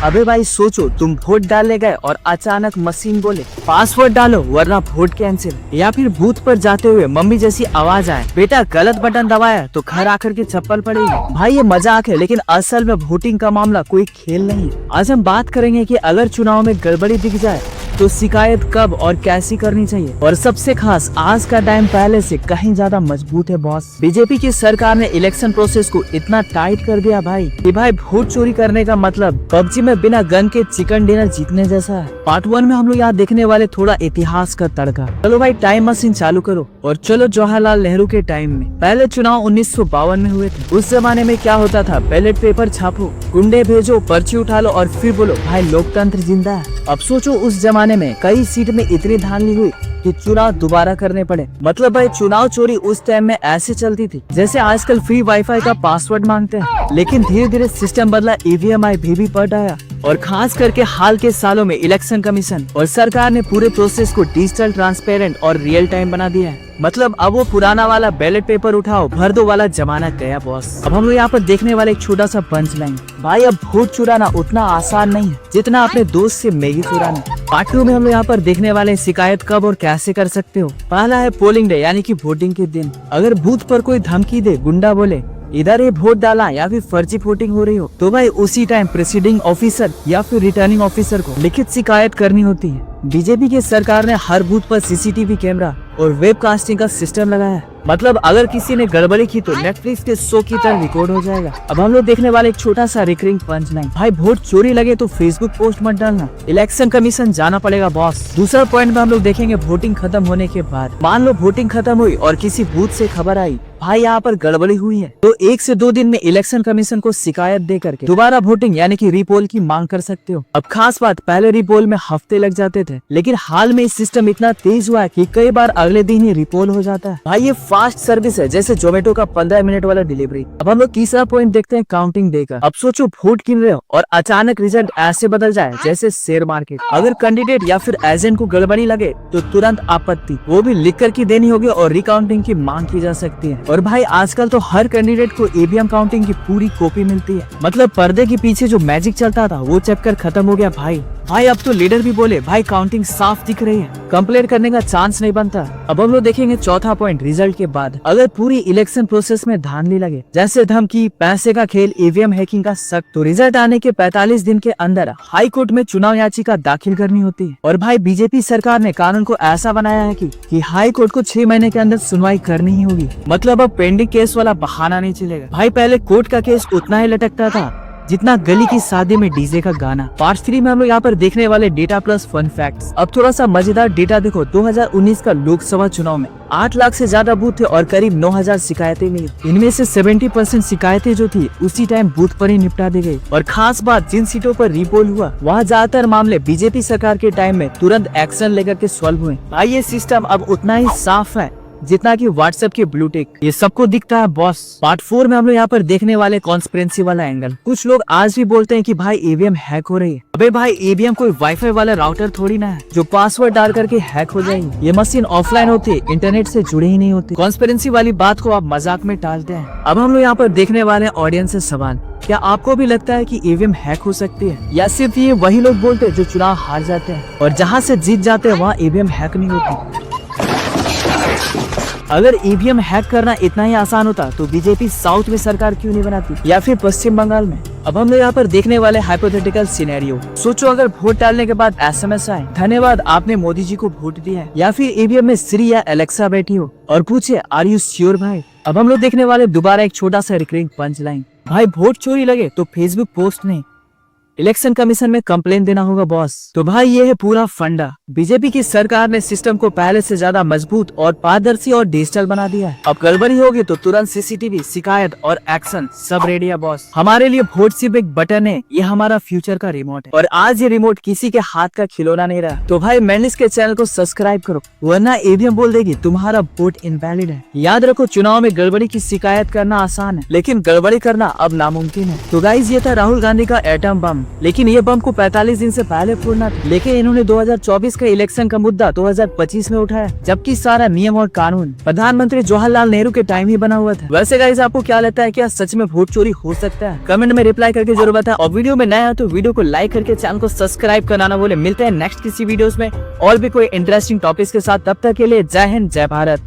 अबे भाई सोचो, तुम वोट डालने गए और अचानक मशीन बोले पासवर्ड डालो वरना वोट कैंसिल, या फिर बूथ पर जाते हुए मम्मी जैसी आवाज आए बेटा गलत बटन दबाया तो घर आकर के चप्पल पड़ेगी। भाई ये मजाक है, लेकिन असल में वोटिंग का मामला कोई खेल नहीं है। आज हम बात करेंगे कि अगर चुनाव में गड़बड़ी दिख जाए तो शिकायत कब और कैसी करनी चाहिए। और सबसे खास, आज का टाइम पहले से कहीं ज्यादा मजबूत है बॉस। बीजेपी की सरकार ने इलेक्शन प्रोसेस को इतना टाइट कर दिया भाई कि भाई वोट चोरी करने का मतलब पबजी में बिना गन के चिकन डिनर जीतने जैसा है। पार्ट 1 में हम लोग यहाँ देखने वाले थोड़ा इतिहास का तड़का। चलो भाई टाइम मशीन चालू करो और चलो जवाहरलाल नेहरू के टाइम में। पहले चुनाव 1952 में हुए थे। उस जमाने में क्या होता था, बैलेट पेपर छापो, गुंडे भेजो, पर्ची उठा लो और फिर बोलो भाई लोकतंत्र जिंदा है। अब सोचो उस जमाने में कई सीट में इतनी धांधली हुई कि चुनाव दोबारा करने पड़े। मतलब भाई चुनाव चोरी उस टाइम में ऐसे चलती थी जैसे आजकल फ्री वाईफाई का पासवर्ड मांगते हैं। लेकिन धीरे धीरे सिस्टम बदला, ईवीएम आई वीवीपैट आया और खास करके हाल के सालों में इलेक्शन कमीशन और सरकार ने पूरे प्रोसेस को डिजिटल, ट्रांसपेरेंट और रियल टाइम बना दिया है। मतलब अब वो पुराना वाला बैलेट पेपर उठाओ भर दो वाला जमाना गया बॉस। अब हम लोग यहाँ पर देखने वाले एक छोटा सा पंच लाइन। भाई अब वोट चुराना उतना आसान नहीं है जितना अपने दोस्त से मैगी चुराना। पार्ट 2 में हम लोग यहाँ पर देखने वाले शिकायत कब और कैसे कर सकते हो। पहला है पोलिंग डे यानी कि वोटिंग के दिन। अगर बूथ पर कोई धमकी दे, गुंडा बोले इधर ये वोट डाला या फिर फर्जी वोटिंग हो रही हो, तो भाई उसी टाइम प्रिसीडिंग ऑफिसर या फिर रिटर्निंग ऑफिसर को लिखित शिकायत करनी होती है। बीजेपी की सरकार ने हर बूथ पर सीसीटीवी कैमरा और वेब कास्टिंग का सिस्टम लगाया है। मतलब अगर किसी ने गड़बड़ी की तो नेटफ्लिक्स के शो की तरह रिकॉर्ड हो जाएगा। अब हम लोग देखने वाले एक छोटा सा रिकरिंग पंच लाइन। भाई वोट चोरी लगे तो फेसबुक पोस्ट मत डालना, इलेक्शन कमीशन जाना पड़ेगा बॉस। दूसरा पॉइंट में हम लोग देखेंगे वोटिंग खत्म होने के बाद। मान लो वोटिंग खत्म हुई और किसी बूथ से खबर आई भाई यहाँ पर गड़बड़ी हुई है, तो 1 से 2 दिन में इलेक्शन कमीशन को शिकायत दे करके दोबारा वोटिंग यानी कि रीपोल की मांग कर सकते हो। अब खास बात, पहले रीपोल में हफ्ते लग जाते थे, लेकिन हाल में सिस्टम इतना तेज हुआ है कि कई बार अगले दिन ही रिपोल हो जाता है। भाई ये फास्ट सर्विस है, जैसे जोमेटो का 15 मिनट वाला डिलीवरी। अब हम लोग तीसरा पॉइंट देखते हैं, काउंटिंग डे का। अब सोचो वोट गिन रहे हो और अचानक रिजल्ट ऐसे बदल जाए जैसे शेयर मार्केट। अगर कैंडिडेट या फिर एजेंट को गड़बड़ी लगे तो तुरंत आपत्ति, वो भी लिख कर की देनी होगी और रिकाउंटिंग की मांग की जा सकती है। और भाई आजकल तो हर कैंडिडेट को ईवीएम काउंटिंग की पूरी कॉपी मिलती है। मतलब पर्दे के पीछे जो मैजिक चलता था वो चैप्टर खत्म हो गया भाई। अब तो लीडर भी बोले भाई काउंटिंग साफ दिख रही है, कंप्लेंट करने का चांस नहीं बनता। अब हम लोग देखेंगे चौथा पॉइंट, रिजल्ट के बाद अगर पूरी इलेक्शन प्रोसेस में धांधली लगे, जैसे धमकी, पैसे का खेल, ईवीएम हैकिंग का शक, तो रिजल्ट आने के 45 दिन के अंदर हाई कोर्ट में चुनाव याचिका दाखिल करनी होती है। और भाई बीजेपी सरकार ने कानून को ऐसा बनाया है कि हाई कोर्ट को 6 महीने के अंदर सुनवाई करनी ही होगी। मतलब अब पेंडिंग केस वाला बहाना नहीं चलेगा। भाई पहले कोर्ट का केस उतना ही लटकता था जितना गली की शादी में डीजे का गाना। पार्ट 3 में हम लोग यहाँ पर देखने वाले डेटा प्लस फन फैक्ट्स। अब थोड़ा सा मजेदार डेटा देखो। 2019 का लोकसभा चुनाव में 8 लाख से ज्यादा बूथ थे और करीब 9000 शिकायतें मिली। इनमें से 70% शिकायतें जो थी उसी टाइम बूथ पर ही निपटा दी गई। और खास बात, जिन सीटों पर रीपोल हुआ वहाँ ज्यादातर मामले बीजेपी सरकार के टाइम में तुरंत एक्शन लेकर के सॉल्व हुए। भाई ये सिस्टम अब उतना ही साफ है जितना कि व्हाट्सएप के ब्लू टिक, ये सबको दिखता है बॉस। पार्ट 4 में हम लोग यहाँ पर देखने वाले कॉन्स्पिरेंसी वाला एंगल। कुछ लोग आज भी बोलते हैं कि भाई ईवीएम हैक हो रही है। अबे भाई ईवीएम कोई वाईफाई वाला राउटर थोड़ी ना है जो पासवर्ड डाल करके हैक हो जाएगी। ये मशीन ऑफलाइन होती है, इंटरनेट से जुड़े ही नहीं होती। कॉन्स्पिरेंसी वाली बात को आप मजाक में टालते हैं। अब हम लोग यहाँ पर देखने वाले ऑडियंस से सवाल, क्या आपको भी लगता है कि ईवीएम हैक हो सकती है, या सिर्फ ये वही लोग बोलते हैं जो चुनाव हार जाते हैं और जहाँ से जीत जाते हैं वहाँ ईवीएम हैक नहीं होती। अगर ईवीएम हैक करना इतना ही आसान होता तो बीजेपी साउथ में सरकार क्यों नहीं बनाती, या फिर पश्चिम बंगाल में। अब हम यहाँ पर देखने वाले हाइपोथेटिकल सिनेरियो। सोचो अगर वोट डालने के बाद एसएमएस आए, धन्यवाद आपने मोदी जी को वोट दिया है, या फिर ईवीएम में सिरी या एलेक्सा बैठी हो और पूछे आर यू श्योर भाई। अब हम लोग देखने वाले दोबारा एक छोटा सा रिकरिंग पंच लाइन। भाई वोट चोरी लगे तो फेसबुक पोस्ट नहीं, इलेक्शन कमीशन में कंप्लेन देना होगा बॉस। तो भाई ये है पूरा फंडा। बीजेपी की सरकार ने सिस्टम को पहले से ज्यादा मजबूत और पारदर्शी और डिजिटल बना दिया है। अब गड़बड़ी होगी तो तुरंत सीसीटीवी, शिकायत और एक्शन सब रेडी है बॉस। हमारे लिए वोट सिर्फ एक बटन है, ये हमारा फ्यूचर का रिमोट है और आज ये रिमोट किसी के हाथ का खिलौना नहीं रहा। तो भाई मैंलिस के चैनल को सब्सक्राइब करो, वरना ईवीएम बोल देगी तुम्हारा वोट इनवैलिड है। याद रखो, चुनाव में गड़बड़ी की शिकायत करना आसान है, लेकिन गड़बड़ी करना अब नामुमकिन है। तो गाइज ये था राहुल गांधी का एटम बम। लेकिन ये बम को 45 दिन से पहले फोड़ना था। लेकिन इन्होंने 2024 का इलेक्शन का मुद्दा 2025 में उठाया, जबकि सारा नियम और कानून प्रधानमंत्री जवाहरलाल नेहरू के टाइम ही बना हुआ था। वैसे गाइस आपको क्या लगता है, क्या सच में वोट चोरी हो सकता है? कमेंट में रिप्लाई करके जरूर बताएं और वीडियो में नया है तो वीडियो को लाइक करके चैनल को सब्सक्राइब करना ना भूले। मिलते हैं नेक्स्ट किसी वीडियोस में और भी कोई इंटरेस्टिंग टॉपिक्स के साथ। तब तक के लिए जय हिंद, जय भारत।